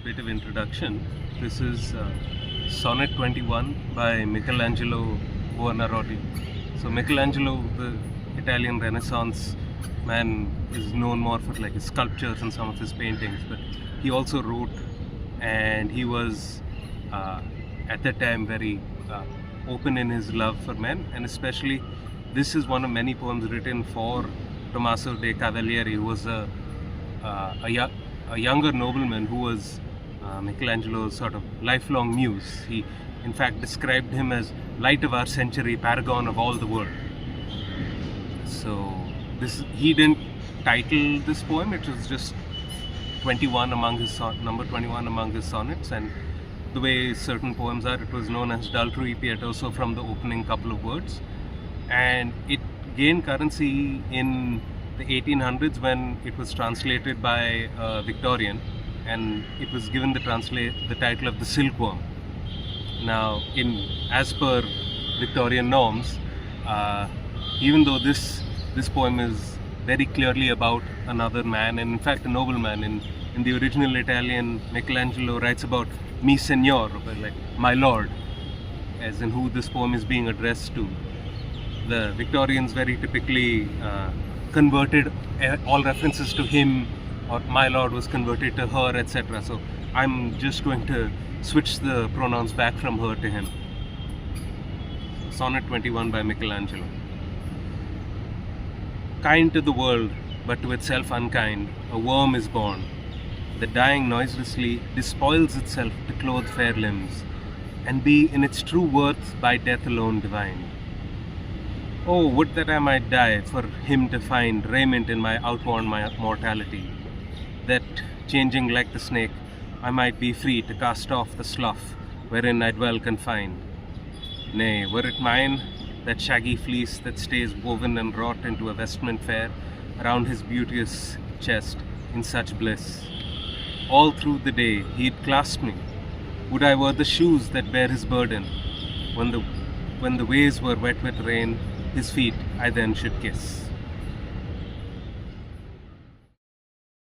bit of introduction. This is Sonnet 21 by Michelangelo Buonarroti. So Michelangelo, the Italian Renaissance man, is known more for like his sculptures and some of his paintings, but he also wrote, and he was at that time very open in his love for men, and especially this is one of many poems written for Tommaso de' Cavalieri, who was a younger nobleman who was Michelangelo's sort of lifelong muse. He in fact described him as light of our century, paragon of all the world. So he didn't title this poem, it was just 21 among his number 21 among his sonnets, and the way certain poems are, it was known as altrui pietoso from the opening couple of words, and it gained currency in the 1800s when it was translated by Victorian, and it was given the title of the Silkworm. Now, as per Victorian norms, even though this poem is very clearly about another man, and in fact a nobleman, in the original Italian, Michelangelo writes about mi signor, like my lord, as in who this poem is being addressed to. The Victorians very typically converted all references to him, or my lord was converted to her, etc. So I'm just going to switch the pronouns back from her to him. Sonnet 21 by Michelangelo. Kind to the world, but to itself unkind, a worm is born, that dying noiselessly despoils itself to clothe fair limbs, and be in its true worth by death alone divined. Oh, would that I might die for him to find raiment in my outworn mortality, that, changing like the snake, I might be free to cast off the slough wherein I dwell confined. Nay, were it mine, that shaggy fleece that stays woven and wrought into a vestment fair around his beauteous chest in such bliss, all through the day he'd clasp me. Would I were the shoes that bear his burden, when the ways were wet with rain, his feet I then should kiss.